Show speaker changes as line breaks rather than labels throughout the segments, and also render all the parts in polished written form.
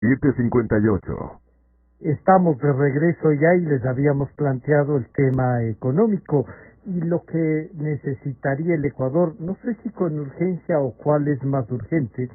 7:58.
Estamos de regreso ya y les habíamos planteado el tema económico y lo que necesitaría el Ecuador, no sé si con urgencia o cuál es más urgente,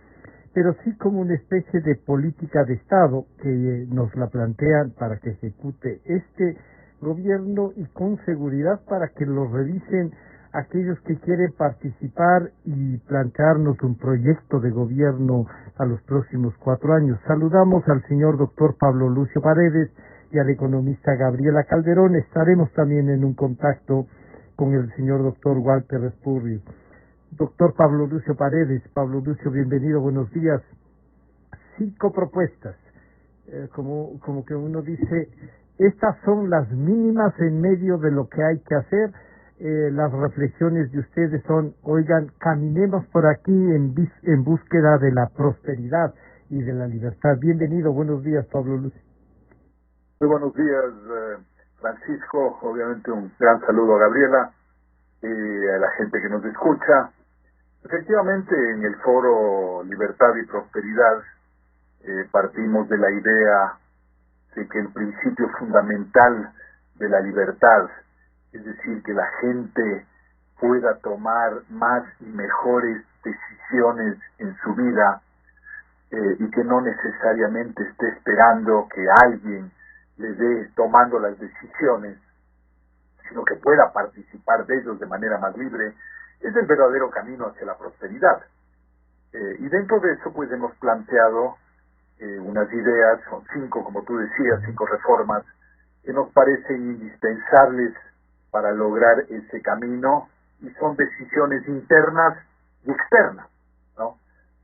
pero sí como una especie de política de Estado que nos la plantean para que ejecute este gobierno y con seguridad para que lo revisen aquellos que quieren participar y plantearnos un proyecto de gobierno a los próximos 4 años. Saludamos al señor doctor Pablo Lucio Paredes y al economista Gabriela Calderón. Estaremos también en un contacto con el señor doctor Walter Espurrio. Doctor Pablo Lucio Paredes, Pablo Lucio, bienvenido, buenos días. 5 propuestas, como que uno dice, estas son las mínimas en medio de lo que hay que hacer. Las reflexiones de ustedes son, oigan, caminemos por aquí en búsqueda de la prosperidad y de la libertad. Bienvenido, buenos días, Pablo Lucio.
Muy buenos días, Francisco. Obviamente un gran saludo a Gabriela y a la gente que nos escucha. Efectivamente, en el foro Libertad y Prosperidad partimos de la idea de que el principio fundamental de la libertad, es decir, que la gente pueda tomar más y mejores decisiones en su vida y que no necesariamente esté esperando que alguien le dé tomando las decisiones, sino que pueda participar de ellos de manera más libre, es el verdadero camino hacia la prosperidad. Y dentro de eso pues hemos planteado unas ideas, son 5, como tú decías, 5 reformas que nos parecen indispensables para lograr ese camino, y son decisiones internas y externas, ¿no?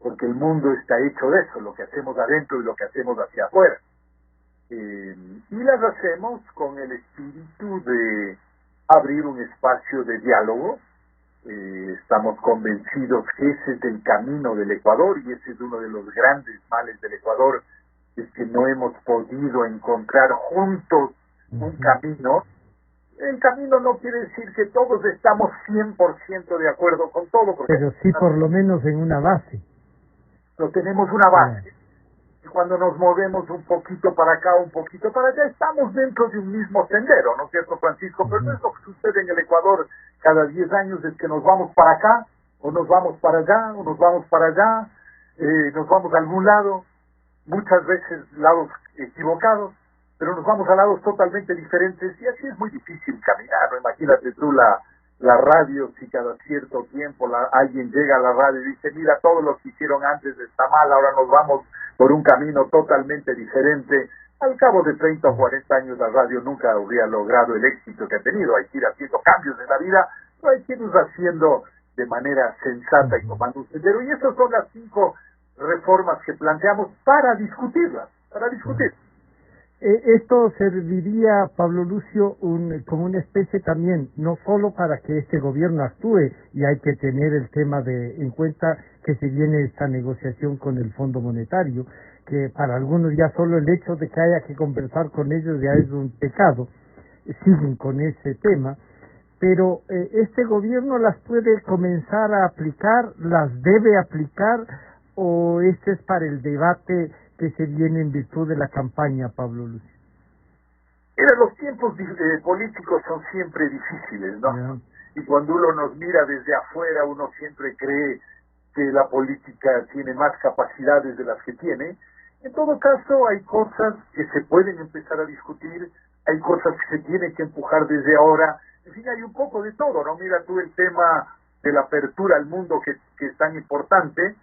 Porque el mundo está hecho de eso, lo que hacemos adentro y lo que hacemos hacia afuera. Y las hacemos con el espíritu de abrir un espacio de diálogo. Estamos convencidos que ese es el camino del Ecuador, y ese es uno de los grandes males del Ecuador, es que no hemos podido encontrar juntos un camino. El camino no quiere decir que todos estamos 100% de acuerdo con todo,
pero sí por lo menos en una base.
No tenemos una base. Y cuando nos movemos un poquito para acá, un poquito para allá, estamos dentro de un mismo sendero, ¿no es cierto, Francisco? Pero no es lo que sucede en el Ecuador cada 10 años, es que nos vamos para acá, o nos vamos para allá, o nos vamos para allá, nos vamos a algún lado, muchas veces lados equivocados, pero nos vamos a lados totalmente diferentes, y así es muy difícil caminar, ¿no? Imagínate tú la radio, si cada cierto tiempo alguien llega a la radio y dice, mira, todo lo que hicieron antes está mal, ahora nos vamos por un camino totalmente diferente. Al cabo de 30 o 40 años la radio nunca habría logrado el éxito que ha tenido. Hay que ir haciendo cambios en la vida, pero hay que irlos haciendo de manera sensata y tomando un sendero, y esas son las 5 reformas que planteamos para discutirlas,
Esto serviría, Pablo Lucio, como una especie también, no solo para que este gobierno actúe, y hay que tener el tema en cuenta que se viene esta negociación con el Fondo Monetario, que para algunos ya solo el hecho de que haya que conversar con ellos ya es un pecado, siguen con ese tema, pero este gobierno las puede comenzar a aplicar, las debe aplicar, o este es para el debate que se viene en virtud de la campaña, Pablo Lucio.
Mira, los tiempos políticos son siempre difíciles, ¿no? Yeah. Y cuando uno nos mira desde afuera, uno siempre cree que la política tiene más capacidades de las que tiene. En todo caso, hay cosas que se pueden empezar a discutir, hay cosas que se tienen que empujar desde ahora. En fin, hay un poco de todo, ¿no? Mira tú el tema de la apertura al mundo que es tan importante.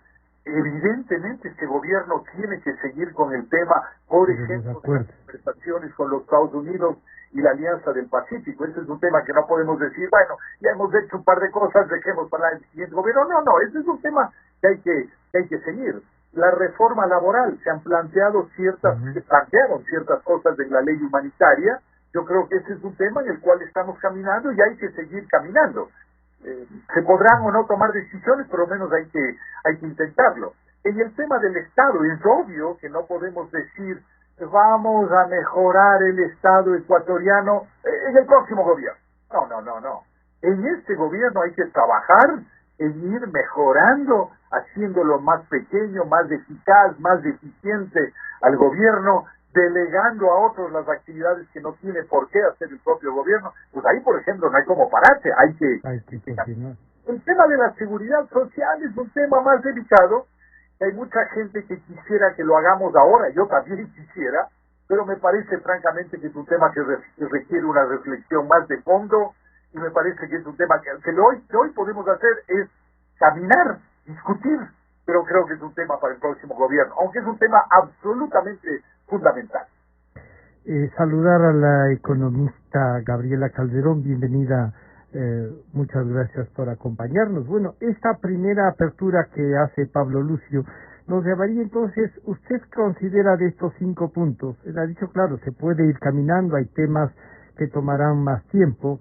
Evidentemente este gobierno tiene que seguir con el tema, por ejemplo, de las conversaciones con los Estados Unidos y la Alianza del Pacífico. Ese es un tema que no podemos decir, bueno, ya hemos hecho un par de cosas, dejemos para el siguiente gobierno. No, ese es un tema que hay que seguir. La reforma laboral, se plantearon ciertas cosas de la ley humanitaria. Yo creo que ese es un tema en el cual estamos caminando y hay que seguir caminando. Se podrán o no tomar decisiones, pero al menos hay que intentarlo. En el tema del Estado, es obvio que no podemos decir vamos a mejorar el Estado ecuatoriano en el próximo gobierno. No. En este gobierno hay que trabajar en ir mejorando haciéndolo más pequeño, más eficaz, más eficiente al gobierno, delegando a otros las actividades que no tiene por qué hacer el propio gobierno, pues ahí, por ejemplo, no hay como pararse, hay que continuar. El tema de la seguridad social es un tema más delicado. Hay mucha gente que quisiera que lo hagamos ahora, yo también quisiera, pero me parece francamente que es un tema que requiere una reflexión más de fondo, y me parece que es un tema que lo que hoy podemos hacer es caminar, discutir, pero creo que es un tema para el próximo gobierno, aunque es un tema absolutamente fundamental.
Saludar a la economista Gabriela Calderón, bienvenida, muchas gracias por acompañarnos. Bueno, esta primera apertura que hace Pablo Lucio nos llevaría entonces, ¿usted considera de estos 5 puntos? Él ha dicho, claro, se puede ir caminando, hay temas que tomarán más tiempo,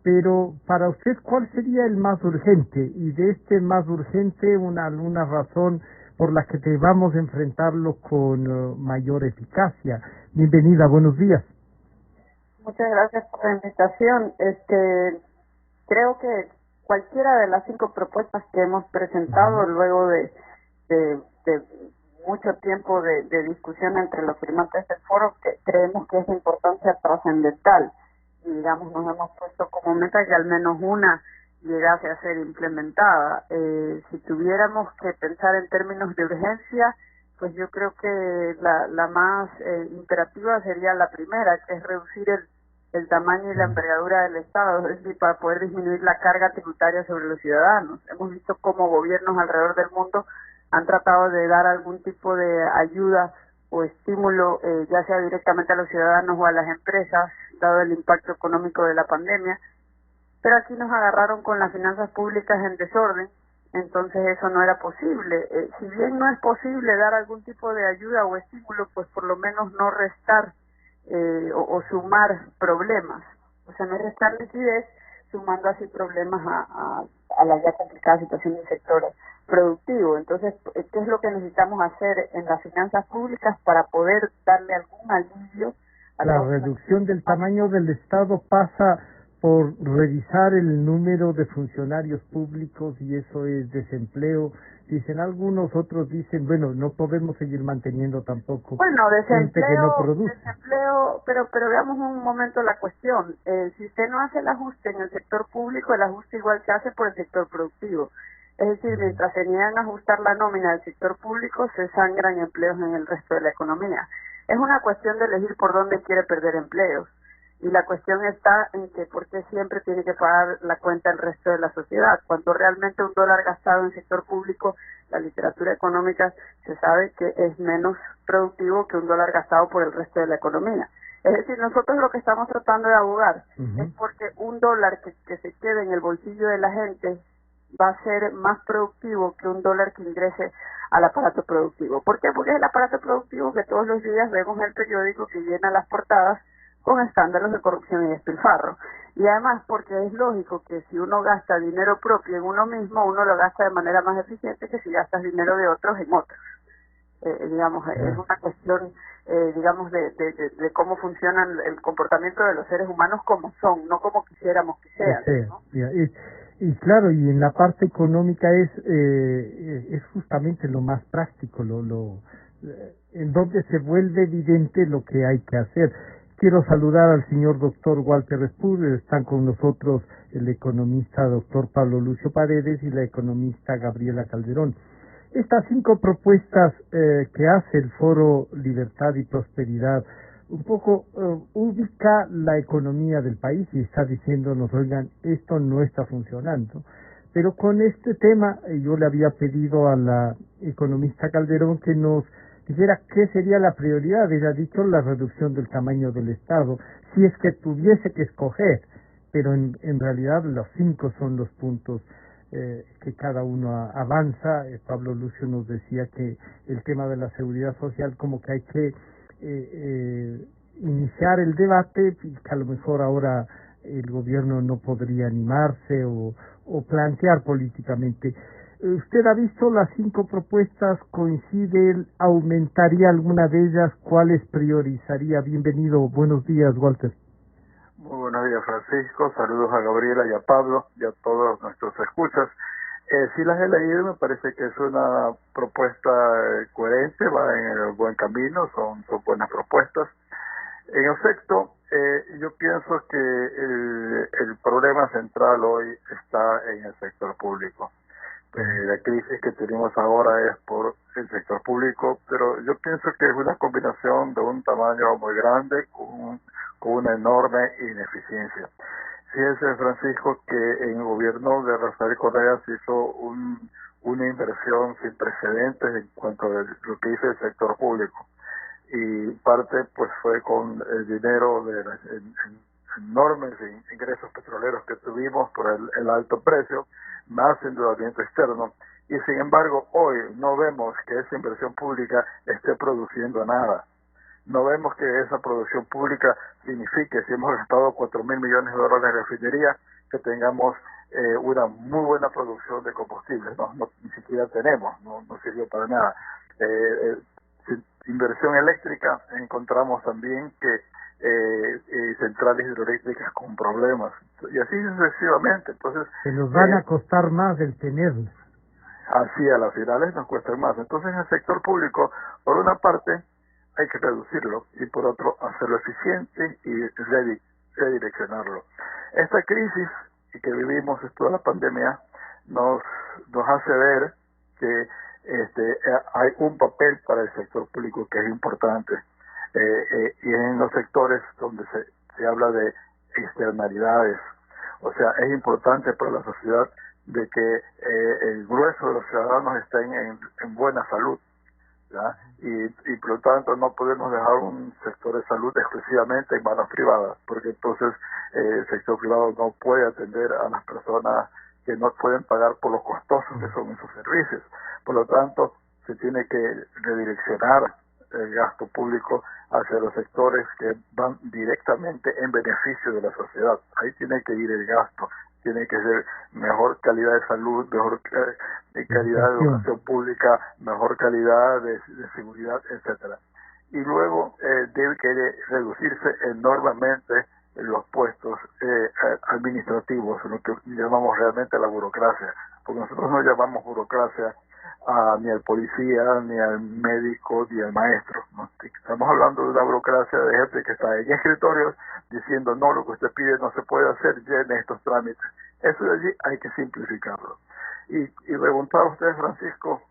pero para usted, ¿cuál sería el más urgente? Y de este más urgente, alguna razón por la que debamos enfrentarlo con mayor eficacia. Bienvenida, buenos días.
Muchas gracias por la invitación. Creo que cualquiera de las 5 propuestas que hemos presentado luego de mucho tiempo de discusión entre los firmantes del foro, creemos que es de importancia trascendental. Y digamos, nos hemos puesto como meta que al menos una llegase a ser implementada. Si tuviéramos que pensar en términos de urgencia, pues yo creo que la más imperativa sería la primera, que es reducir el tamaño y la envergadura del Estado, es decir, para poder disminuir la carga tributaria sobre los ciudadanos. Hemos visto cómo gobiernos alrededor del mundo han tratado de dar algún tipo de ayuda o estímulo, ya sea directamente a los ciudadanos o a las empresas, dado el impacto económico de la pandemia, pero aquí nos agarraron con las finanzas públicas en desorden, entonces eso no era posible. Si bien no es posible dar algún tipo de ayuda o estímulo, pues por lo menos no restar o sumar problemas, o sea, no restar liquidez, sumando así problemas a la ya complicada situación del sector productivo. Entonces, ¿qué es lo que necesitamos hacer en las finanzas públicas para poder darle algún alivio?
La reducción del tamaño del Estado pasa por revisar el número de funcionarios públicos, y eso es desempleo. Dicen algunos, otros dicen, bueno, no podemos seguir manteniendo tampoco gente que no produce.
Desempleo, pero veamos un momento la cuestión. Si usted no hace el ajuste en el sector público, el ajuste igual se hace por el sector productivo. Es decir, mientras se niegan a ajustar la nómina del sector público, se sangran empleos en el resto de la economía. Es una cuestión de elegir por dónde quiere perder empleos. Y la cuestión está en que por qué siempre tiene que pagar la cuenta el resto de la sociedad, cuando realmente un dólar gastado en el sector público, la literatura económica se sabe que es menos productivo que un dólar gastado por el resto de la economía. Es decir, nosotros lo que estamos tratando de abogar es porque un dólar que se quede en el bolsillo de la gente va a ser más productivo que un dólar que ingrese al aparato productivo. ¿Por qué? Porque es el aparato productivo que todos los días vemos en el periódico, que llena las portadas con escándalos de corrupción y despilfarro. Y además porque es lógico que si uno gasta dinero propio en uno mismo, uno lo gasta de manera más eficiente que si gastas dinero de otros en otros. Digamos, es una cuestión, digamos, de cómo funciona el comportamiento de los seres humanos como son, no como quisiéramos que sean, ¿no?
Y claro, y en la parte económica es justamente lo más práctico, en donde se vuelve evidente lo que hay que hacer. Quiero saludar al señor doctor Walter Spur. Están con nosotros el economista doctor Pablo Lucio Paredes y la economista Gabriela Calderón. Estas 5 propuestas que hace el Foro Libertad y Prosperidad un poco ubica la economía del país y está diciéndonos, oigan, esto no está funcionando. Pero con este tema yo le había pedido a la economista Calderón que nos dijera qué sería la prioridad. Ella ha dicho la reducción del tamaño del Estado, si es que tuviese que escoger, pero en realidad los 5 son los puntos que cada uno avanza. Pablo Lucio nos decía que el tema de la seguridad social como que hay que iniciar el debate, y que a lo mejor ahora el gobierno no podría animarse o plantear políticamente. ¿Usted ha visto las 5 propuestas? ¿Coinciden? ¿Aumentaría alguna de ellas? ¿Cuáles priorizaría? Bienvenido. Buenos días, Walter.
Muy buenos días, Francisco. Saludos a Gabriela y a Pablo y a todos nuestros escuchas. Sí las he leído, me parece que es una propuesta coherente, va en el buen camino, son buenas propuestas. En efecto, yo pienso que el problema central hoy está en el sector público. La crisis que tenemos ahora es por el sector público, pero yo pienso que es una combinación de un tamaño muy grande con una enorme ineficiencia. Fíjense, Francisco, que en el gobierno de Rafael Correa se hizo una inversión sin precedentes en cuanto a lo que hizo el sector público. Y parte pues fue con el dinero de las enormes ingresos petroleros que tuvimos por el alto precio, más endeudamiento externo. Y sin embargo, hoy no vemos que esa inversión pública esté produciendo nada. No vemos que esa producción pública signifique, si hemos gastado 4.000 millones de dólares en refinería, que tengamos una muy buena producción de combustibles. No, ni siquiera tenemos, no sirvió para nada. Inversión eléctrica, encontramos también que centrales hidroeléctricas con problemas, y así sucesivamente. Entonces,
se nos van a costar más el tenerlos.
Así a las finales nos cuesta más. Entonces, el sector público, por una parte, hay que reducirlo, y por otro, hacerlo eficiente y redireccionarlo. Esta crisis que vivimos, toda la pandemia, nos hace ver que hay un papel para el sector público que es importante, y en los sectores donde se habla de externalidades, o sea, es importante para la sociedad de que el grueso de los ciudadanos estén en buena salud, ¿ya? Y por lo tanto no podemos dejar un sector de salud exclusivamente en manos privadas, porque entonces el sector privado no puede atender a las personas que no pueden pagar por lo costosos que son esos servicios. Por lo tanto, se tiene que redireccionar el gasto público hacia los sectores que van directamente en beneficio de la sociedad. Ahí tiene que ir el gasto, tiene que ser mejor calidad de salud, mejor calidad de educación pública, mejor calidad de seguridad, etcétera. Y luego debe que reducirse enormemente los puestos administrativos, lo que llamamos realmente la burocracia, porque nosotros no llamamos burocracia ni al policía, ni al médico, ni al maestro, ¿no? Estamos hablando de una burocracia de gente que está en escritorios diciendo, no, lo que usted pide no se puede hacer, llene estos trámites. Eso de allí hay que simplificarlo. Y preguntaba a usted, Francisco,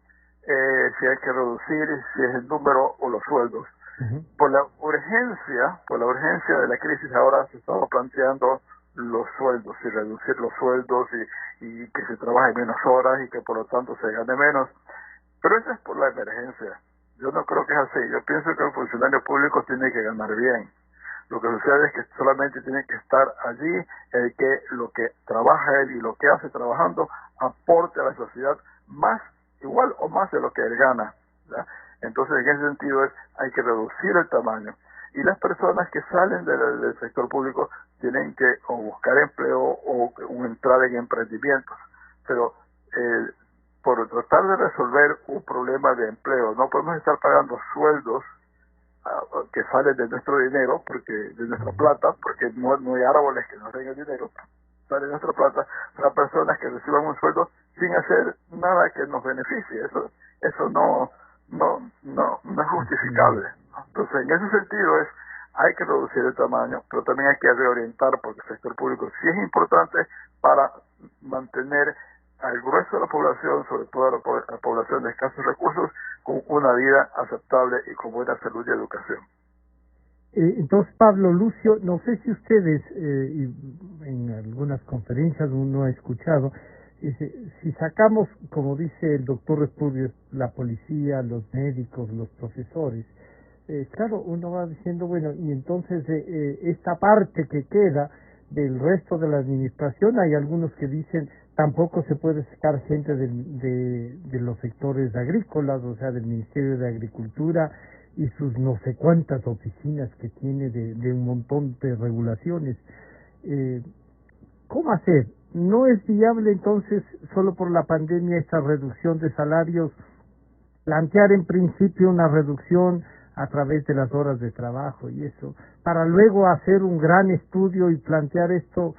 si hay que reducir, si es el número o los sueldos. Por la urgencia de la crisis ahora se estaba planteando los sueldos y reducir los sueldos y que se trabaje menos horas y que por lo tanto se gane menos. Pero eso es por la emergencia. Yo no creo que es así. Yo pienso que el funcionario público tiene que ganar bien. Lo que sucede es que solamente tiene que estar allí el que lo que trabaja él y lo que hace trabajando aporte a la sociedad más, igual o más de lo que él gana, ¿ya? Entonces, en ese sentido hay que reducir el tamaño. Y las personas que salen del sector público tienen que o buscar empleo o entrar en emprendimientos. Pero por tratar de resolver un problema de empleo, no podemos estar pagando sueldos que salen de nuestro dinero, porque de nuestra plata, porque no hay árboles que nos den el dinero, sale de nuestra plata, para personas que reciban un sueldo sin hacer nada que nos beneficie. Eso no es justificable. Entonces, en ese sentido hay que reducir el tamaño, pero también hay que reorientar, porque el sector público sí es importante para mantener al grueso de la población, sobre todo la población de escasos recursos, con una vida aceptable y con buena salud y educación.
Entonces, Pablo, Lucio, no sé si ustedes, en algunas conferencias uno ha escuchado, si sacamos, como dice el doctor Repudio, la policía, los médicos, los profesores, claro, uno va diciendo, bueno, y entonces esta parte que queda del resto de la administración, hay algunos que dicen, tampoco se puede sacar gente de los sectores agrícolas, o sea, del Ministerio de Agricultura y sus no sé cuántas oficinas que tiene de un montón de regulaciones. ¿Cómo hacer? ¿No es viable entonces, solo por la pandemia, esta reducción de salarios, plantear en principio una reducción a través de las horas de trabajo y eso, para luego hacer un gran estudio y plantear esto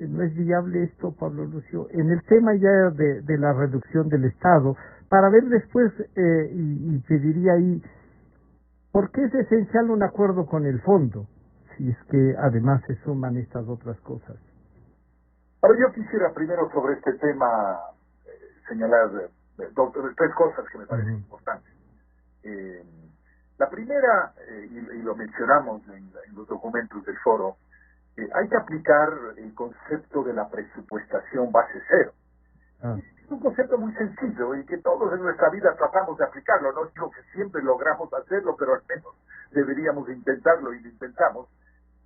no es viable esto, Pablo Lucio, en el tema ya de la reducción del Estado, para ver después, y pediría ahí, ¿por qué es esencial un acuerdo con el fondo? Si es que además se suman estas otras cosas.
Ahora yo quisiera primero sobre este tema señalar tres cosas que me parecen importantes. La primera, y lo mencionamos en los documentos del foro, hay que aplicar el concepto de la presupuestación base cero. Es un concepto muy sencillo y que todos en nuestra vida tratamos de aplicarlo. No digo que siempre logramos hacerlo, pero al menos deberíamos intentarlo y lo intentamos.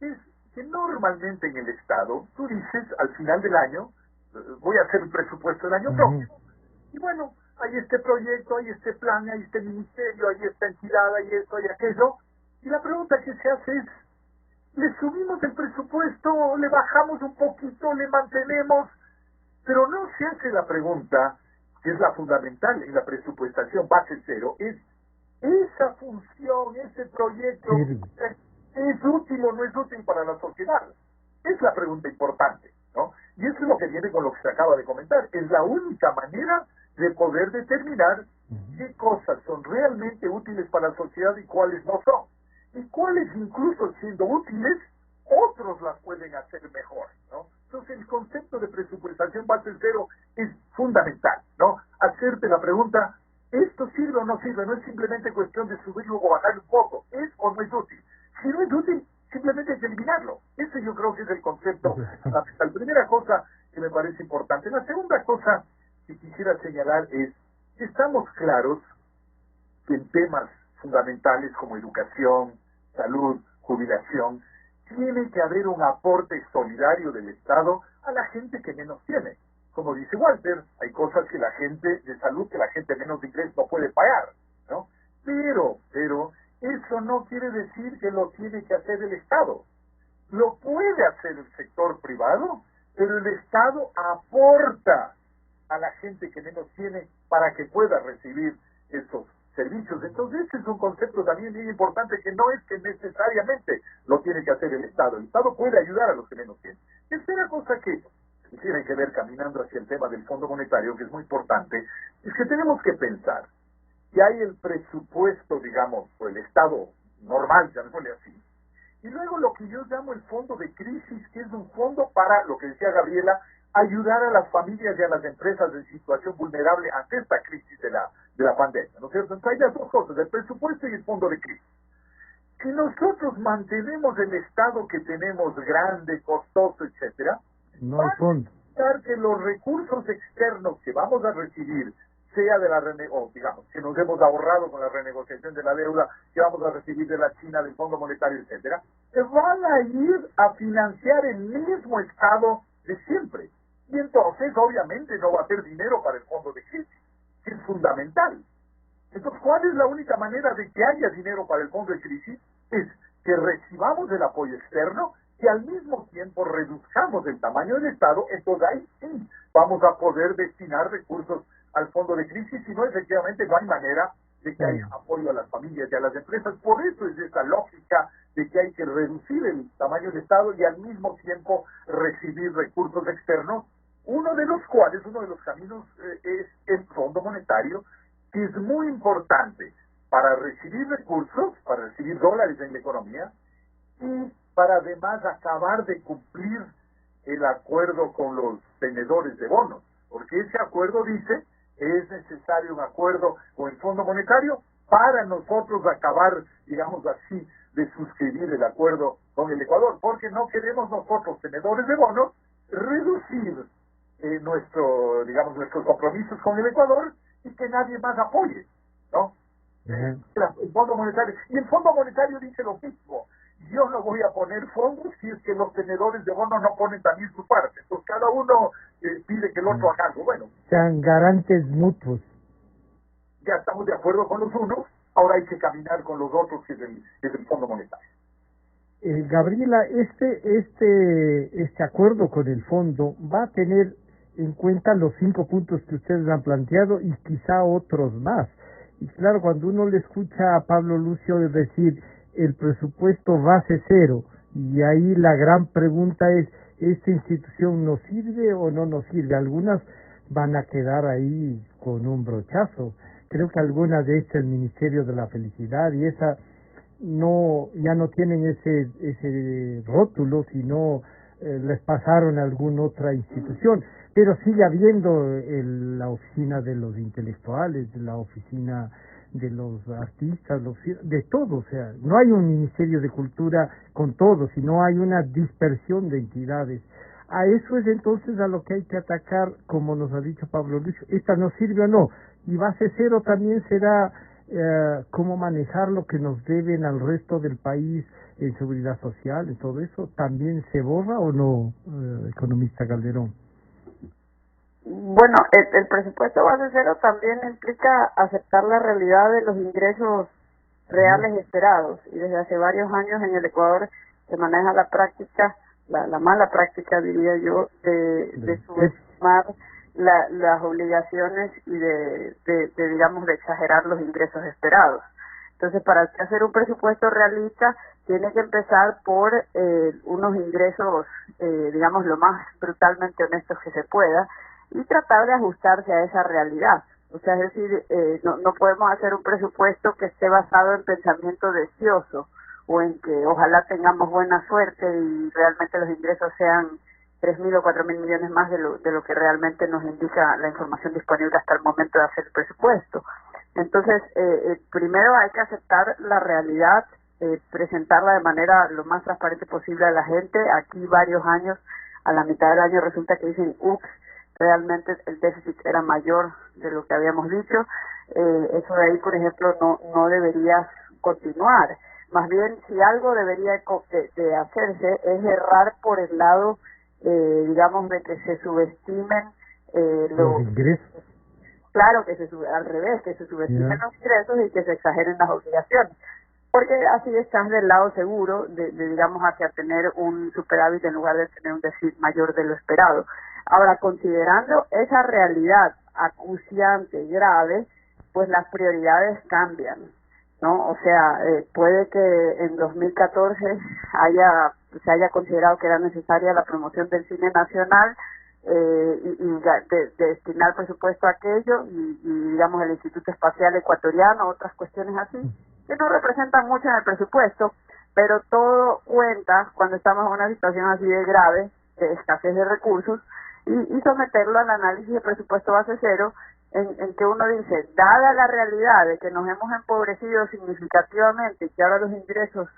Es que normalmente en el Estado, tú dices al final del año, voy a hacer el presupuesto del año próximo. Y bueno, hay este proyecto, hay este plan, hay este ministerio, hay esta entidad, hay esto, hay aquello. Y la pregunta que se hace es, ¿le subimos el presupuesto, le bajamos un poquito, le mantenemos? Pero no se hace la pregunta, que es la fundamental en la presupuestación base cero, es esa función, ese proyecto, ¿es útil o no es útil para la sociedad? Es la pregunta importante, ¿no? Y eso es lo que viene con lo que se acaba de comentar. Es la única manera de poder determinar qué cosas son realmente útiles para la sociedad y cuáles no son. Y cuáles, incluso siendo útiles, otros las pueden hacer mejor, ¿no? Entonces el concepto de presupuestación base cero es fundamental, ¿no? Hacerte la pregunta, ¿esto sirve o no sirve? No es simplemente cuestión de subirlo o bajarlo un poco, ¿es o no es útil? Si no es útil, simplemente hay que eliminarlo. Ese yo creo que es el concepto. La primera cosa que me parece importante. La segunda cosa que quisiera señalar es que estamos claros que en temas fundamentales como educación, salud, jubilación, tiene que haber un aporte solidario del Estado a la gente que menos tiene. Como dice Walter, hay cosas que la gente de salud, que la gente menos de ingresos no puede pagar, ¿no? Pero eso no quiere decir que lo tiene que hacer el Estado. Lo puede hacer el sector privado, pero el Estado aporta a la gente que menos tiene para que pueda recibir esos servicios. Entonces ese es un concepto también bien importante, que no es que necesariamente lo tiene que hacer el Estado. El Estado puede ayudar a los que menos tienen. Tercera cosa que tiene que ver, caminando hacia el tema del Fondo Monetario, que es muy importante, es que tenemos que pensar que hay el presupuesto, digamos, por el Estado normal, llamémosle así, y luego lo que yo llamo el fondo de crisis, que es un fondo para, lo que decía Gabriela, ayudar a las familias y a las empresas en situación vulnerable ante esta crisis de la pandemia, ¿no es cierto? Entonces hay las dos cosas, el presupuesto y el fondo de crisis. Si nosotros mantenemos el Estado que tenemos grande, costoso, etcétera,
no hay fondo.
Que los recursos externos que vamos a recibir, sea de la digamos, que nos hemos ahorrado con la renegociación de la deuda que vamos a recibir de la China, del Fondo Monetario, etcétera, se van a ir a financiar el mismo Estado de siempre. Y entonces, obviamente, no va a haber dinero para el fondo de crisis, que es fundamental. Entonces, ¿cuál es la única manera de que haya dinero para el fondo de crisis? Es que recibamos el apoyo externo y al mismo tiempo reduzcamos el tamaño del Estado. Entonces ahí sí vamos a poder destinar recursos al fondo de crisis, si no, efectivamente no hay manera de que haya apoyo a las familias y a las empresas. Por eso es esa lógica de que hay que reducir el tamaño del Estado y al mismo tiempo recibir recursos externos, uno de los caminos es el Fondo Monetario, que es muy importante para recibir recursos, para recibir dólares en la economía y para además acabar de cumplir el acuerdo con los tenedores de bonos, porque ese acuerdo dice es necesario un acuerdo con el Fondo Monetario para nosotros acabar, digamos así, de suscribir el acuerdo con el Ecuador, porque no queremos nosotros, tenedores de bonos, reducir nuestros compromisos con el Ecuador y que nadie más apoye, ¿no? El Fondo Monetario, y el Fondo Monetario dice lo mismo: yo no voy a poner fondos si es que los tenedores de bonos no ponen también su parte. Entonces cada uno pide que el otro haga algo. Bueno,
sean garantes mutuos.
Ya estamos de acuerdo con los unos, ahora hay que caminar con los otros, que es el Fondo Monetario.
Gabriela, este acuerdo con el fondo va a tener en cuenta los 5 puntos que ustedes han planteado y quizá otros más. Y claro, cuando uno le escucha a Pablo Lucio decir el presupuesto base cero, y ahí la gran pregunta es ¿esta institución nos sirve o no nos sirve? Algunas van a quedar ahí con un brochazo. Creo que algunas de estas, el Ministerio de la Felicidad y esa, no, ya no tienen ese rótulo, sino les pasaron a alguna otra institución, pero sigue habiendo la oficina de los intelectuales, la oficina de los artistas, de todo. O sea, no hay un Ministerio de Cultura con todo, sino hay una dispersión de entidades. A eso es entonces a lo que hay que atacar, como nos ha dicho Pablo Lucio. ¿Esta nos sirve o no? Y base cero también será cómo manejar lo que nos deben al resto del país en seguridad social y todo eso. ¿También se borra o no, economista Calderón?
Bueno, el presupuesto base cero también implica aceptar la realidad de los ingresos reales esperados, y desde hace varios años en el Ecuador se maneja la práctica, la mala práctica, diría yo, de subestimar las obligaciones y de digamos, de exagerar los ingresos esperados. Entonces, para hacer un presupuesto realista, tiene que empezar por unos ingresos, digamos, lo más brutalmente honestos que se pueda, y tratar de ajustarse a esa realidad. O sea, es decir, no podemos hacer un presupuesto que esté basado en pensamiento deseoso, o en que ojalá tengamos buena suerte y realmente los ingresos sean 3.000 o 4.000 millones más de lo que realmente nos indica la información disponible hasta el momento de hacer el presupuesto. Entonces, primero hay que aceptar la realidad, presentarla de manera lo más transparente posible a la gente. Aquí varios años, a la mitad del año resulta que dicen, ups, realmente el déficit era mayor de lo que habíamos dicho. Eso de ahí, por ejemplo, no debería continuar. Más bien, si algo debería de hacerse es errar por el lado, digamos, de que se subestimen
los ingresos.
Claro, que al revés, que se subestimen los ingresos y que se exageren las obligaciones. Porque así estás del lado seguro de digamos, hacia tener un superávit en lugar de tener un déficit mayor de lo esperado. Ahora, considerando esa realidad acuciante, grave, pues las prioridades cambian, ¿no? O sea, puede que en 2014 se haya considerado que era necesaria la promoción del cine nacional, de destinar presupuesto a aquello, y digamos el Instituto Espacial Ecuatoriano, otras cuestiones así, que no representan mucho en el presupuesto, pero todo cuenta cuando estamos en una situación así de grave, de escasez de recursos, y someterlo al análisis de presupuesto base cero, en que uno dice, dada la realidad de que nos hemos empobrecido significativamente y que ahora los ingresos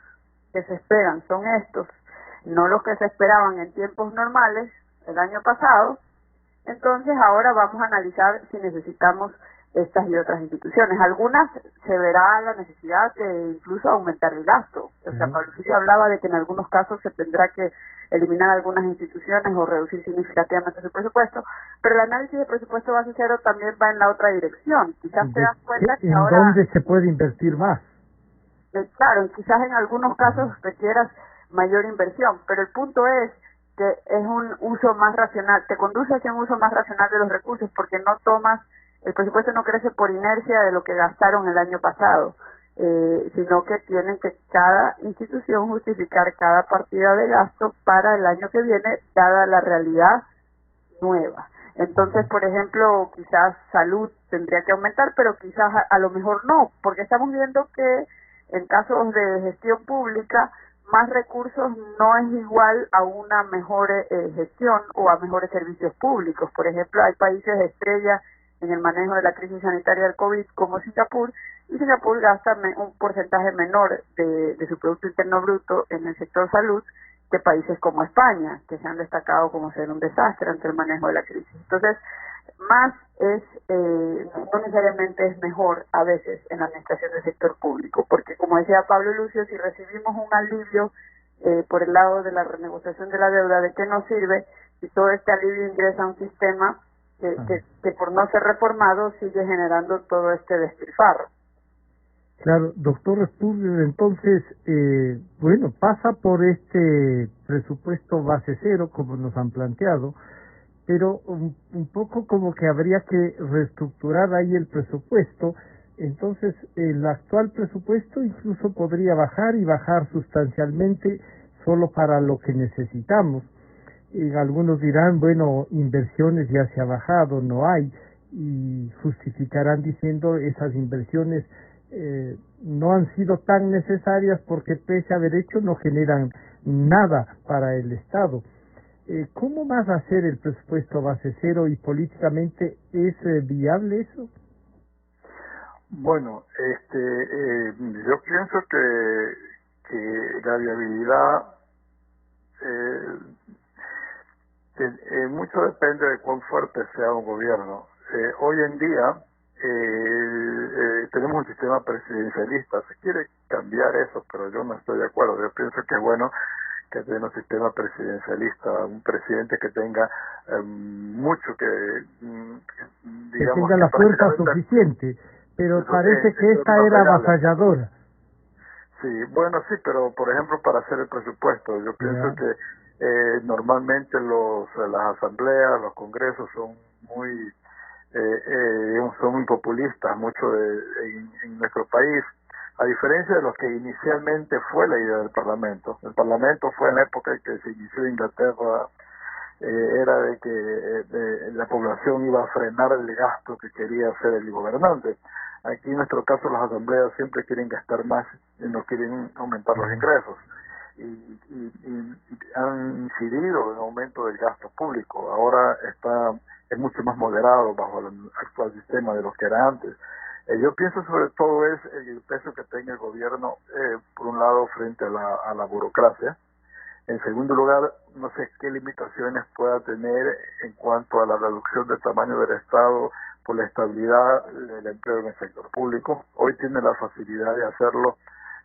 que se esperan son estos, no los que se esperaban en tiempos normales el año pasado, entonces ahora vamos a analizar si necesitamos estas y otras instituciones. Algunas se verá la necesidad de incluso aumentar el gasto. O sea, Pablo Lucio hablaba de que en algunos casos se tendrá que eliminar algunas instituciones o reducir significativamente su presupuesto, pero el análisis de presupuesto base cero también va en la otra dirección. Quizás te das cuenta que ahora...
¿En dónde se puede invertir más?
Claro, quizás en algunos casos requieras mayor inversión, pero el punto es que es un uso más racional, te conduce hacia un uso más racional de los recursos, porque no tomas, el presupuesto no crece por inercia de lo que gastaron el año pasado, sino que tienen que cada institución justificar cada partida de gasto para el año que viene, dada la realidad nueva. Entonces, por ejemplo, quizás salud tendría que aumentar, pero quizás a lo mejor no, porque estamos viendo que en casos de gestión pública, más recursos no es igual a una mejor gestión o a mejores servicios públicos. Por ejemplo, hay países estrella en el manejo de la crisis sanitaria del COVID como Singapur, y Singapur gasta un porcentaje menor de su Producto Interno Bruto en el sector salud que países como España, que se han destacado como ser un desastre ante el manejo de la crisis. Entonces, más es, no necesariamente es mejor a veces en la administración del sector público, porque como decía Pablo Lucio, si recibimos un alivio por el lado de la renegociación de la deuda, ¿de qué nos sirve si todo este alivio ingresa a un sistema que por no ser reformado sigue generando todo este despilfarro?
Claro, doctor Espúrdio, entonces, bueno, pasa por este presupuesto base cero, como nos han planteado, pero un poco como que habría que reestructurar ahí el presupuesto. Entonces, el actual presupuesto incluso podría bajar y bajar sustancialmente solo para lo que necesitamos. algunos dirán, bueno, inversiones ya se ha bajado, no hay, y justificarán diciendo esas inversiones no han sido tan necesarias porque pese a haber hecho no generan nada para el Estado. ¿Cómo vas a hacer el presupuesto a base cero y políticamente es viable eso?
Bueno, yo pienso que la viabilidad mucho depende de cuán fuerte sea un gobierno. Hoy en día tenemos un sistema presidencialista. Se quiere cambiar eso, pero yo no estoy de acuerdo. Yo pienso que es bueno que tenga un sistema presidencialista, un presidente que tenga mucho
que tenga la fuerza suficiente, pero parece que esta era avasalladora.
Sí, bueno, sí, pero por ejemplo para hacer el presupuesto, yo pienso que normalmente las asambleas, los congresos son muy populistas, mucho en nuestro país, a diferencia de lo que inicialmente fue la idea del Parlamento. El Parlamento fue en la época en que se inició en Inglaterra, era de que la población iba a frenar el gasto que quería hacer el gobernante. Aquí en nuestro caso las asambleas siempre quieren gastar más y no quieren aumentar los ingresos. Y han incidido en el aumento del gasto público. Ahora es mucho más moderado bajo el actual sistema de lo que era antes. Yo pienso sobre todo es el peso que tenga el gobierno, por un lado, frente a la burocracia. En segundo lugar, no sé qué limitaciones pueda tener en cuanto a la reducción del tamaño del Estado por la estabilidad del empleo en el sector público. Hoy tiene la facilidad de hacerlo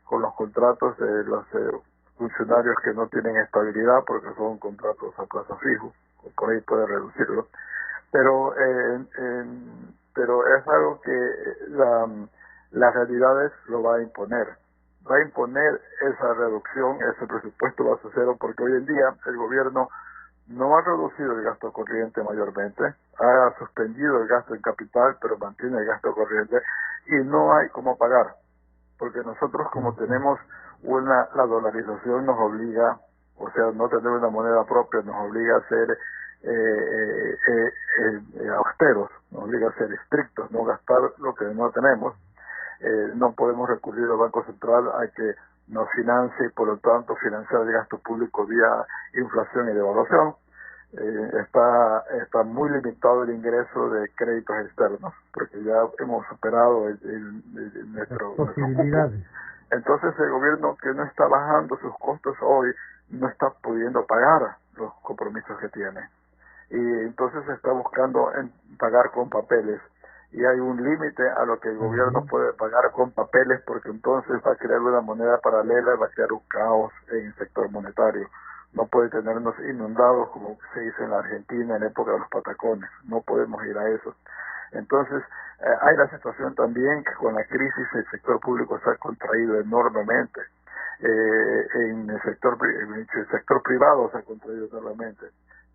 con los contratos de los funcionarios que no tienen estabilidad porque son contratos a plazo fijo. Por ahí puede reducirlo. Pero es algo que las realidades lo va a imponer. Va a imponer esa reducción, ese presupuesto base cero, porque hoy en día el gobierno no ha reducido el gasto corriente mayormente, ha suspendido el gasto en capital, pero mantiene el gasto corriente y no hay cómo pagar, porque nosotros como tenemos la dolarización nos obliga, o sea, no tener una moneda propia nos obliga a ser austeros, nos obliga a ser estrictos, no gastar lo que no tenemos. No podemos recurrir al Banco Central a que nos financie y por lo tanto financiar el gasto público vía inflación y devaluación. Está muy limitado el ingreso de créditos externos porque ya hemos superado nuestro
posibilidades.
Entonces el gobierno que no está bajando sus costos hoy no está pudiendo pagar los compromisos que tiene y entonces está buscando pagar con papeles. Y hay un límite a lo que el gobierno puede pagar con papeles porque entonces va a crear una moneda paralela, va a crear un caos en el sector monetario. No puede tenernos inundados como se dice en la Argentina en la época de los patacones. No podemos ir a eso. Entonces, hay la situación también que con la crisis el sector público se ha contraído enormemente. En el sector privado se ha contraído enormemente.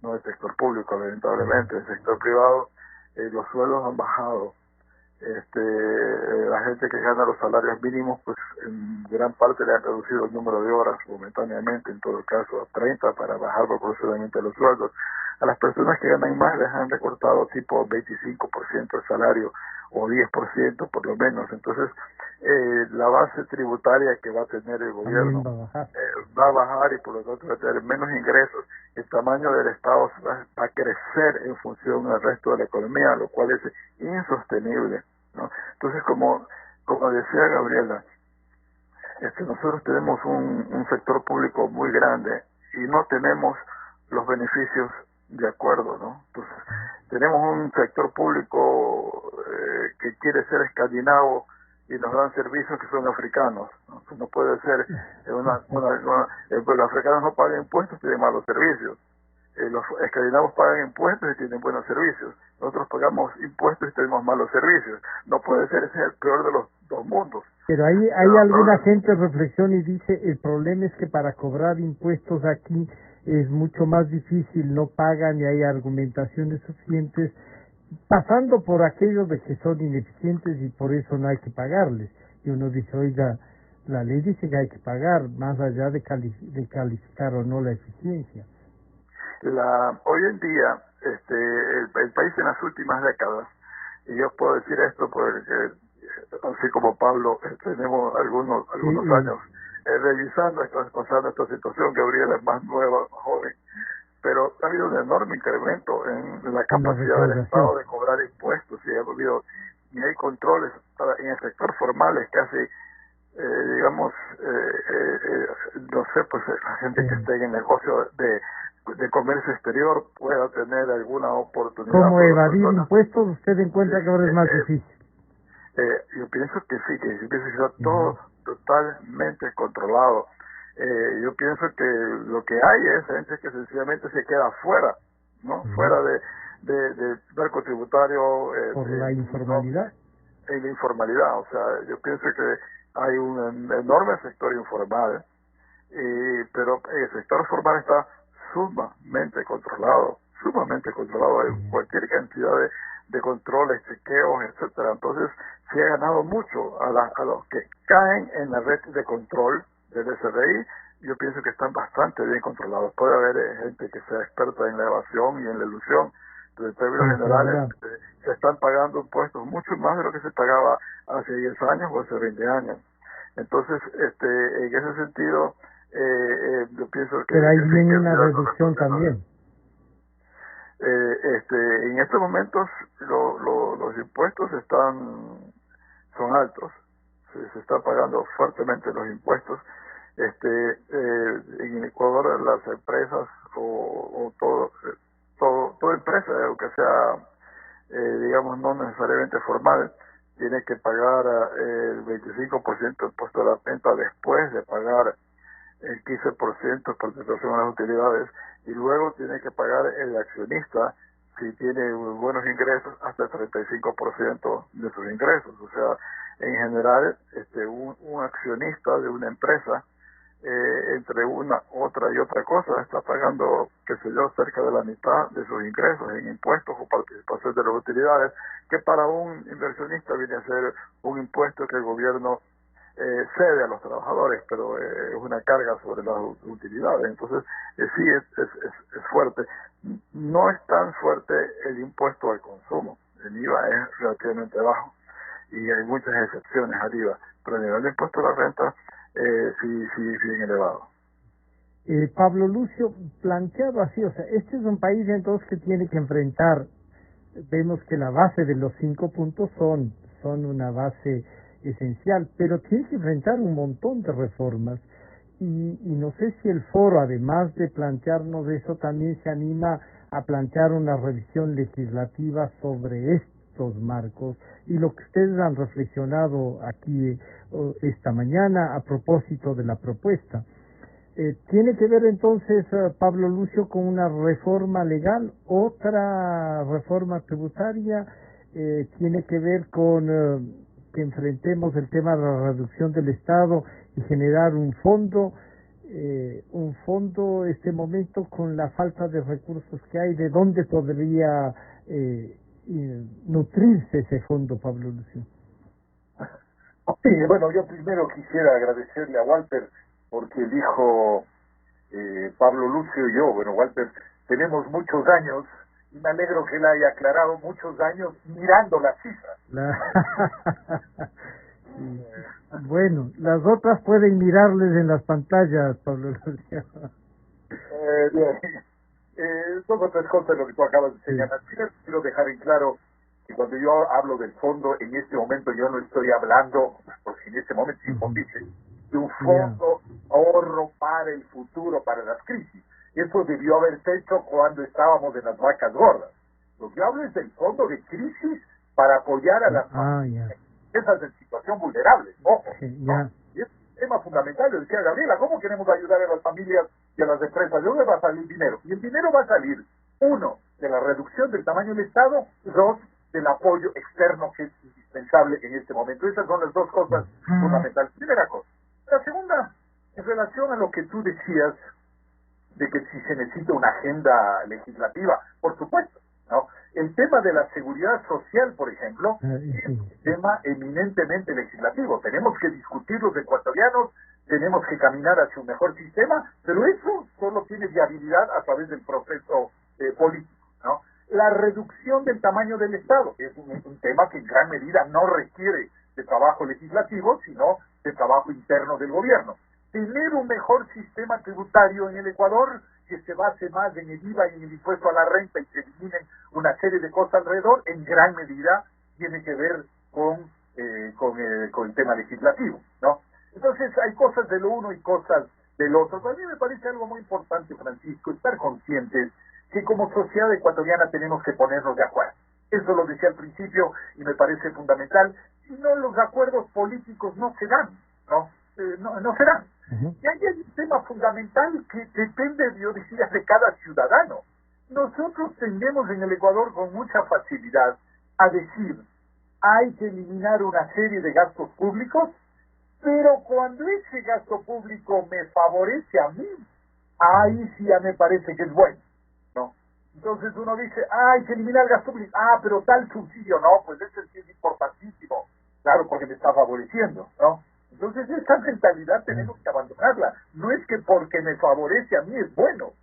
No el sector público, lamentablemente. El sector privado, los sueldos han bajado. La gente que gana los salarios mínimos, pues en gran parte le han reducido el número de horas momentáneamente, en todo caso a 30 para bajar proporcionalmente los sueldos. A las personas que ganan más les han recortado tipo 25% el salario o 10% por lo menos. Entonces, la base tributaria que va a tener el gobierno va a bajar y por lo tanto va a tener menos ingresos. El tamaño del Estado va a crecer en función del resto de la economía, lo cual es insostenible, ¿no? Entonces, como decía Gabriela, nosotros tenemos un sector público muy grande y no tenemos los beneficios de acuerdo, ¿no? Entonces, tenemos un sector público que quiere ser escandinavo y nos dan servicios que son africanos, ¿no? No puede ser los africanos no pagan impuestos, tienen malos servicios. Los escandinavos pagan impuestos y tienen buenos servicios. Nosotros pagamos impuestos y tenemos malos servicios. No puede ser, ese es el peor de los dos mundos.
Pero hay alguna gente reflexiona y dice, el problema es que para cobrar impuestos aquí es mucho más difícil, no pagan y hay argumentaciones suficientes, pasando por aquellos de que son ineficientes y por eso no hay que pagarles. Y uno dice, oiga, la ley dice que hay que pagar, más allá de calificar o no la eficiencia.
Hoy en día, el país en las últimas décadas, y yo puedo decir esto porque, así como Pablo, tenemos algunos años revisando, pasando esta situación. Gabriela es más nueva, más joven, pero ha habido un enorme incremento en la capacidad del Estado de cobrar impuestos, y hay controles en el sector formal. Es casi, digamos, no sé, pues la gente que esté en el negocio de comercio exterior pueda tener alguna oportunidad.
¿Cómo evadir impuestos? ¿Usted encuentra que ahora es más difícil?
Yo pienso que sí, que está todo totalmente controlado. Yo pienso que lo que hay es gente que sencillamente se queda fuera, ¿no? Fuera del marco tributario.
¿Por la informalidad?
En la informalidad. O sea, yo pienso que hay un enorme sector informal, pero el sector formal está sumamente controlado. Hay cualquier cantidad de controles, chequeos, etcétera. Entonces, se ha ganado mucho a los que caen en la red de control del SRI. Yo pienso que están bastante bien controlados. Puede haber gente que sea experta en la evasión y en la ilusión, pero en términos generales se están pagando impuestos mucho más de lo que se pagaba hace 10 años o hace 20 años. Entonces, en ese sentido, yo pienso que...
Pero ahí viene una reducción también.
En estos momentos los impuestos son altos. Se está pagando fuertemente los impuestos. En Ecuador las empresas o toda empresa, aunque sea digamos no necesariamente formal, tiene que pagar el 25% de impuesto a la venta después de pagar el 15% de participación en las utilidades, y luego tiene que pagar el accionista, si tiene buenos ingresos, hasta el 35% de sus ingresos. O sea, en general, un accionista de una empresa, entre otra y otra cosa, está pagando, cerca de la mitad de sus ingresos en impuestos o participación de las utilidades, que para un inversionista viene a ser un impuesto que el gobierno cede a los trabajadores, pero es una carga sobre las utilidades. Entonces, sí es fuerte. No es tan fuerte el impuesto al consumo. El IVA es relativamente bajo y hay muchas excepciones al IVA, pero el nivel de impuesto a la renta sí bien elevado.
Pablo Lucio, planteado así, o sea, este es un país entonces que tiene que enfrentar, vemos que la base de los 5 puntos son una base esencial, pero tiene que enfrentar un montón de reformas y no sé si el foro, además de plantearnos eso, también se anima a plantear una revisión legislativa sobre estos marcos y lo que ustedes han reflexionado aquí esta mañana a propósito de la propuesta. ¿Tiene que ver entonces, Pablo Lucio, con una reforma legal, otra reforma tributaria? ¿Tiene que ver con que enfrentemos el tema de la reducción del Estado y generar un fondo este momento con la falta de recursos que hay? ¿De dónde podría nutrirse ese fondo, Pablo Lucio?
Sí, bueno, yo primero quisiera agradecerle a Walter porque dijo Pablo Lucio y yo, bueno, Walter, tenemos muchos años, y me alegro que él haya aclarado, muchos años mirando las cifras.
Sí. Bueno, las otras pueden mirarles en las pantallas, Pablo Lucio.
Bien. Dos o tres cosas lo que tú acabas de señalar. Primero, quiero dejar en claro que cuando yo hablo del fondo, en este momento yo no estoy hablando, porque en este momento es imposible, de un fondo ahorro para el futuro, para las crisis. Eso debió haberse hecho cuando estábamos en las vacas gordas. Lo que hablo es del fondo de crisis para apoyar a las familias en situación vulnerable. Ojo, ¿no? Y es un tema fundamental. Lo decía Gabriela, ¿cómo queremos ayudar a las familias y a las empresas? ¿De dónde va a salir dinero? Y el dinero va a salir, uno, de la reducción del tamaño del Estado, dos, del apoyo externo que es indispensable en este momento. Esas son las dos cosas fundamentales. Primera cosa. La segunda, en relación a lo que tú decías, de que si se necesita una agenda legislativa, por supuesto, ¿no? El tema de la seguridad social, por ejemplo, es un tema eminentemente legislativo. Tenemos que discutir los ecuatorianos tenemos que caminar hacia un mejor sistema, pero eso solo tiene viabilidad a través del proceso político, ¿no? La reducción del tamaño del Estado es un tema que en gran medida no requiere de trabajo legislativo, sino de trabajo interno del gobierno. Tener un mejor sistema tributario en el Ecuador que se base más en el IVA y en el impuesto a la renta y se eliminen una serie de cosas alrededor, en gran medida tiene que ver con el tema legislativo, ¿no? Entonces hay cosas de lo uno y cosas del otro. Para mí me parece algo muy importante, Francisco, estar conscientes que como sociedad ecuatoriana tenemos que ponernos de acuerdo. Eso lo decía al principio y me parece fundamental. Si no, los acuerdos políticos no se dan, ¿no? No se dan. Y ahí hay un tema fundamental que depende, yo diría, de cada ciudadano. Nosotros tendemos en el Ecuador con mucha facilidad a decir, hay que eliminar una serie de gastos públicos, pero cuando ese gasto público me favorece a mí, ahí sí ya me parece que es bueno, ¿no? Entonces uno dice, hay que eliminar el gasto público, pero tal subsidio, no, pues ese sí es importantísimo, claro, porque me está favoreciendo, ¿no? Entonces esa mentalidad tenemos que abandonarla. No es que porque me favorece a mí es bueno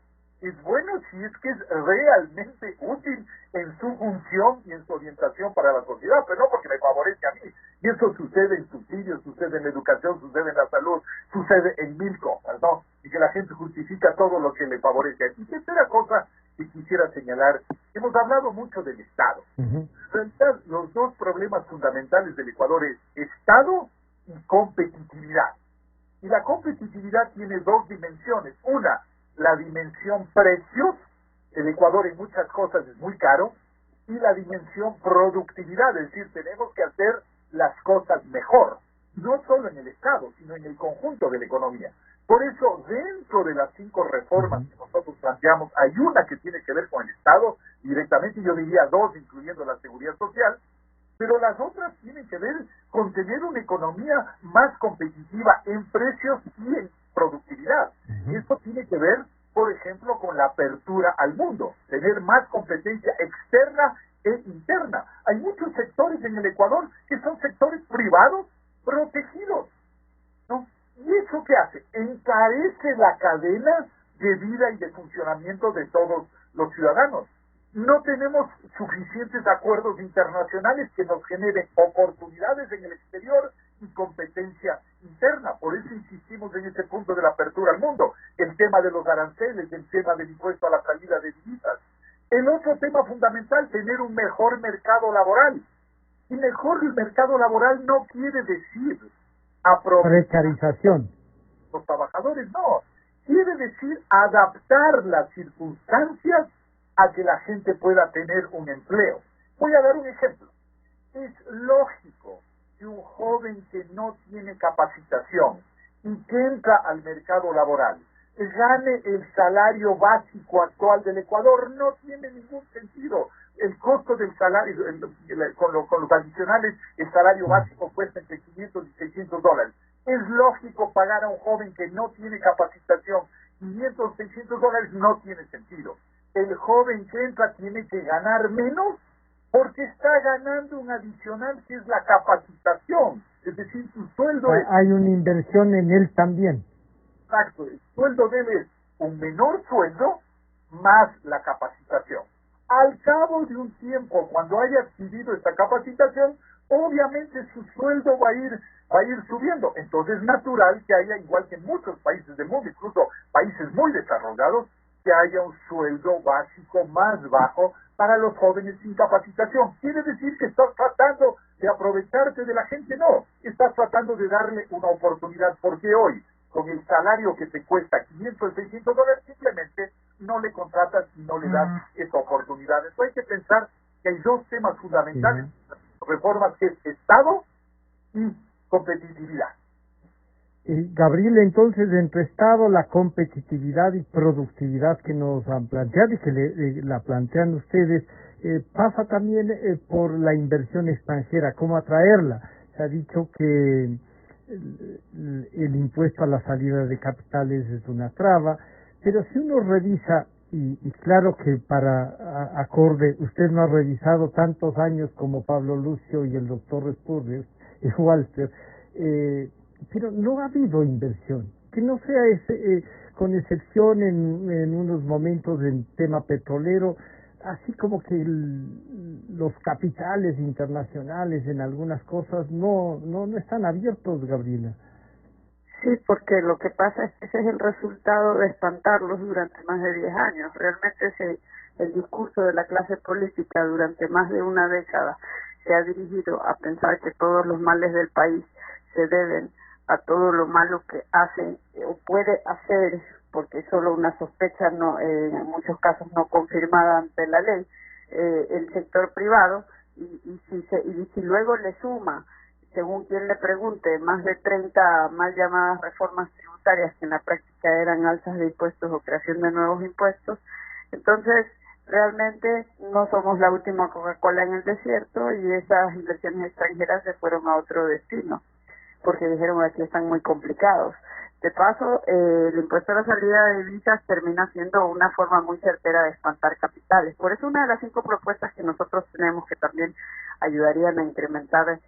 si es que es realmente útil en su función y en su orientación para la sociedad, pero no porque me favorece a mí. Y eso sucede en subsidios, sucede en la educación, sucede en la salud, sucede en mil cosas, ¿no? Y que la gente justifica todo lo que le favorece. Y tercera cosa que quisiera señalar, hemos hablado mucho del Estado. En realidad, los dos problemas fundamentales del Ecuador es Estado y competitividad. Y la competitividad tiene dos dimensiones. Una, la dimensión precios. El Ecuador en muchas cosas es muy caro. Y la dimensión productividad, es decir, tenemos que hacer las cosas mejor. No solo en el Estado, sino en el conjunto de la economía. Por eso, dentro de las 5 reformas que nosotros planteamos, hay una que tiene que ver con el Estado directamente, yo diría 2, incluyendo la seguridad social, pero las otras tienen que ver con tener una economía más competitiva en precios y en productividad. Y esto tiene que ver, por ejemplo, con la apertura al mundo, tener más competencia externa e interna. Hay muchos sectores en el Ecuador que son sectores privados protegidos, ¿no? ¿Y eso qué hace? Encarece la cadena de vida y de funcionamiento de todos los ciudadanos. No tenemos suficientes acuerdos internacionales que nos generen oportunidades en el exterior y competencia interna. Por eso insistimos en este punto de la apertura al mundo. El tema de los aranceles, el tema del impuesto a la salida de divisas. El otro tema fundamental, tener un mejor mercado laboral. Y mejor el mercado laboral no quiere decir
precarización.
Los trabajadores, no. Quiere decir adaptar las circunstancias a que la gente pueda tener un empleo. Voy a dar un ejemplo. Es lógico que un joven que no tiene capacitación y que entra al mercado laboral gane el salario básico actual del Ecuador. No tiene ningún sentido. El costo del salario, con los adicionales, el salario básico cuesta entre 500 y 600 dólares. Es lógico pagar a un joven que no tiene capacitación 500, 600 dólares, no tiene sentido. El joven que entra tiene que ganar menos porque está ganando un adicional que es la capacitación. Es decir, su sueldo es...
Hay una inversión en él también.
Exacto, el sueldo de él es un menor sueldo más la capacitación. Al cabo de un tiempo, cuando haya adquirido esta capacitación, obviamente su sueldo va a ir subiendo. Entonces es natural que haya, igual que en muchos países del mundo, incluso países muy desarrollados, que haya un sueldo básico más bajo para los jóvenes sin capacitación. ¿Quiere decir que estás tratando de aprovecharte de la gente? No, estás tratando de darle una oportunidad, porque hoy, con el salario que te cuesta 500 600 dólares, simplemente no le contratas y no le das esa oportunidad. Entonces hay que pensar que hay dos temas fundamentales, reformas, que es Estado y competitividad.
Gabriel, entonces, entre Estado, la competitividad y productividad que nos han planteado y que la plantean ustedes, pasa también por la inversión extranjera, cómo atraerla. Se ha dicho que el impuesto a la salida de capitales es una traba, pero si uno revisa, y claro que para acorde, usted no ha revisado tantos años como Pablo Lucio y el doctor Spurrier y Walter, pero no ha habido inversión, que no sea con excepción en unos momentos en tema petrolero, así como que los capitales internacionales en algunas cosas no están abiertos, Gabriela.
Sí, porque lo que pasa es que ese es el resultado de espantarlos durante más de 10 años. Realmente el discurso de la clase política durante más de una década se ha dirigido a pensar que todos los males del país se deben a todo lo malo que hace o puede hacer, porque es solo una sospecha, no, en muchos casos no confirmada ante la ley, el sector privado, y si luego le suma, según quien le pregunte, más de 30 mal llamadas reformas tributarias que en la práctica eran alzas de impuestos o creación de nuevos impuestos, entonces realmente no somos la última Coca-Cola en el desierto y esas inversiones extranjeras se fueron a otro destino, porque dijeron aquí están muy complicados. De paso, el impuesto a la salida de divisas termina siendo una forma muy certera de espantar capitales. Por eso una de las 5 propuestas que nosotros tenemos que también ayudarían a incrementar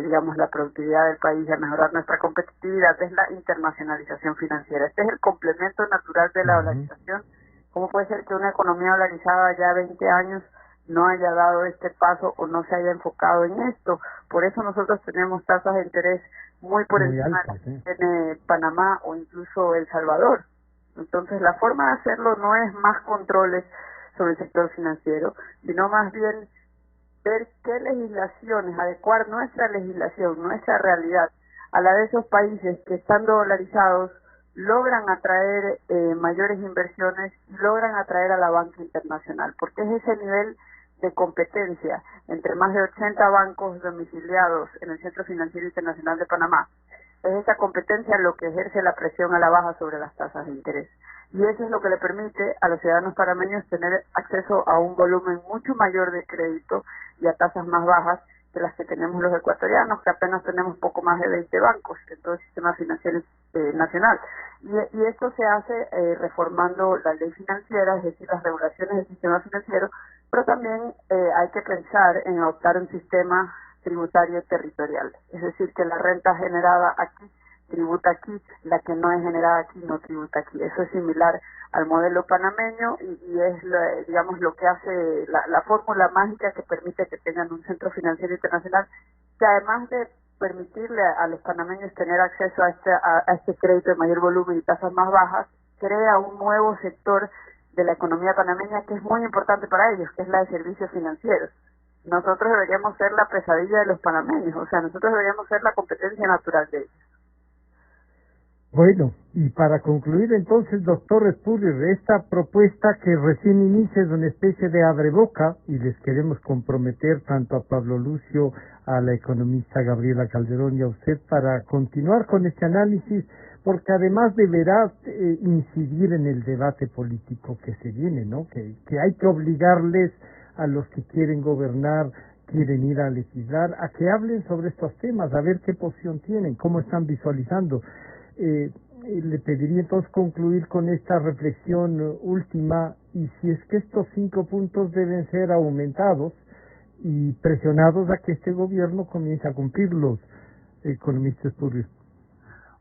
digamos, la productividad del país, a mejorar nuestra competitividad, es la internacionalización financiera. Este es el complemento natural de la dolarización. ¿Cómo puede ser que una economía dolarizada ya 20 años no haya dado este paso o no se haya enfocado en esto? Por eso nosotros tenemos tasas de interés muy por encima de Panamá o incluso El Salvador. Entonces la forma de hacerlo no es más controles sobre el sector financiero, sino más bien ver qué legislaciones, adecuar nuestra legislación, nuestra realidad a la de esos países que estando dolarizados logran atraer mayores inversiones y logran atraer a la banca internacional, porque es ese nivel de competencia entre más de 80 bancos domiciliados en el Centro Financiero Internacional de Panamá. Es esa competencia lo que ejerce la presión a la baja sobre las tasas de interés. Y eso es lo que le permite a los ciudadanos panameños tener acceso a un volumen mucho mayor de crédito y a tasas más bajas que las que tenemos los ecuatorianos, que apenas tenemos poco más de 20 bancos en todo el sistema financiero nacional. Y esto se hace reformando la ley financiera, es decir, las regulaciones del sistema financiero, pero también hay que pensar en adoptar un sistema tributario territorial, es decir, que la renta generada aquí tributa aquí, la que no es generada aquí no tributa aquí. Eso es similar al modelo panameño y es, digamos, lo que hace la fórmula mágica que permite que tengan un centro financiero internacional que, además de permitirle a los panameños tener acceso a este crédito de mayor volumen y tasas más bajas, crea un nuevo sector de la economía panameña que es muy importante para ellos, que es la de servicios financieros. Nosotros deberíamos ser la pesadilla de los panameños, o sea, nosotros deberíamos ser la competencia natural de ellos.
Bueno, y para concluir entonces, doctor Espúrrer, esta propuesta que recién inicia es una especie de abreboca y les queremos comprometer tanto a Pablo Lucio, a la economista Gabriela Calderón y a usted para continuar con este análisis, porque además deberá incidir en el debate político que se viene, ¿no? Que hay que obligarles a los que quieren gobernar, quieren ir a legislar, a que hablen sobre estos temas, a ver qué posición tienen, cómo están visualizando. Le pediría entonces concluir con esta reflexión última, y si es que estos 5 puntos deben ser aumentados y presionados a que este gobierno comience a cumplirlos, economista Espúrrer.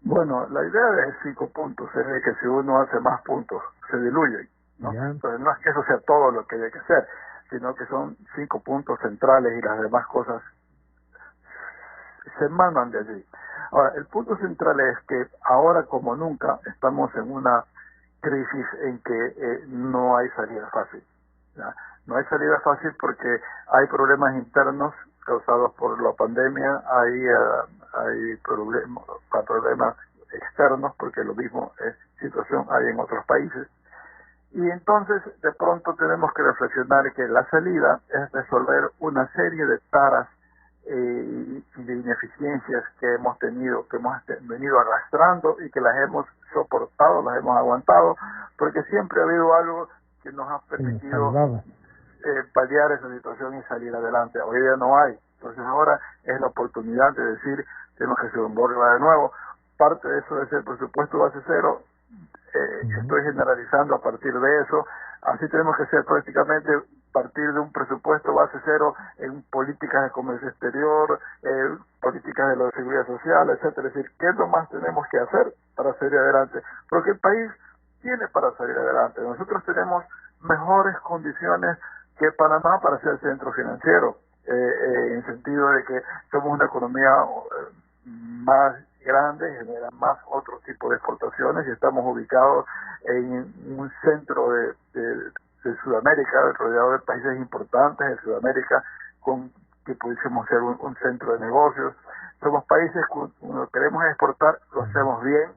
Bueno, la idea de 5 puntos es de que si uno hace más puntos se diluyen, ¿no? Entonces no es que eso sea todo lo que hay que hacer, sino que son 5 puntos centrales y las demás cosas se mandan de allí. Ahora, el punto central es que ahora como nunca estamos en una crisis en que no hay salida fácil, ¿ya? No hay salida fácil porque hay problemas internos causados por la pandemia, hay problemas externos porque lo mismo situación hay en otros países. Y entonces de pronto tenemos que reflexionar que la salida es resolver una serie de taras y de ineficiencias que hemos tenido, que hemos venido arrastrando y que las hemos soportado, las hemos aguantado, porque siempre ha habido algo que nos ha permitido paliar esa situación y salir adelante. Hoy día no hay, entonces ahora es la oportunidad de decir, tenemos que hacer un borra de nuevo. Parte de eso es el presupuesto base cero, estoy generalizando a partir de eso, así tenemos que ser prácticamente
partir de un presupuesto base cero en políticas de comercio exterior, políticas de la seguridad social, etcétera. Es decir, ¿qué es lo más tenemos que hacer para salir adelante? Porque el país tiene para salir adelante. Nosotros tenemos mejores condiciones que Panamá para ser centro financiero, en sentido de que somos una economía más grande, genera más otro tipo de exportaciones y estamos ubicados en un centro de Sudamérica, rodeado de países importantes de Sudamérica, con que pudiésemos ser un centro de negocios. Somos países que cuando queremos exportar, lo hacemos bien.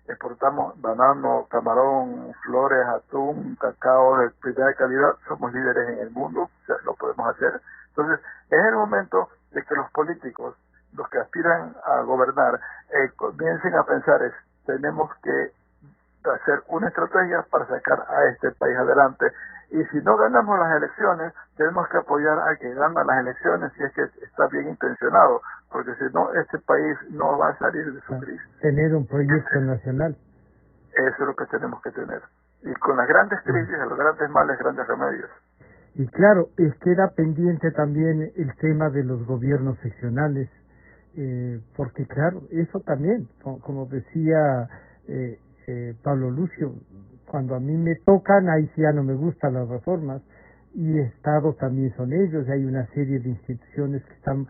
Exportamos banano, camarón, flores, atún, cacao de primera calidad. Somos líderes en el mundo, o sea, lo podemos hacer. Entonces, es el momento de que los políticos, los que aspiran a gobernar, comiencen a pensar tenemos que hacer una estrategia para sacar a este país adelante. Y si no ganamos las elecciones, tenemos que apoyar a que gane las elecciones si es que está bien intencionado, porque si no, este país no va a salir de su crisis.
Tener un proyecto nacional.
Eso es lo que tenemos que tener. Y con las grandes crisis, a los grandes males, grandes remedios.
Y claro, queda pendiente también el tema de los gobiernos seccionales, porque claro, eso también, como decía Pablo Lucio, cuando a mí me tocan, ahí sí ya no me gustan las reformas, y Estado también son ellos, y hay una serie de instituciones que están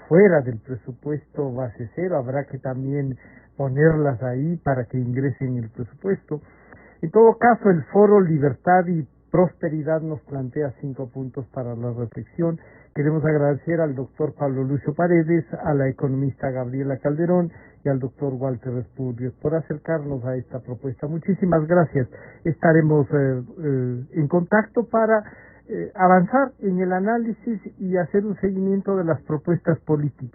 fuera del presupuesto base cero, habrá que también ponerlas ahí para que ingresen en el presupuesto. En todo caso, el Foro Libertad y Prosperidad nos plantea 5 puntos para la reflexión. Queremos agradecer al doctor Pablo Lucio Paredes, a la economista Gabriela Calderón y al doctor Walter Espurrios por acercarnos a esta propuesta. Muchísimas gracias. Estaremos en contacto para avanzar en el análisis y hacer un seguimiento de las propuestas políticas.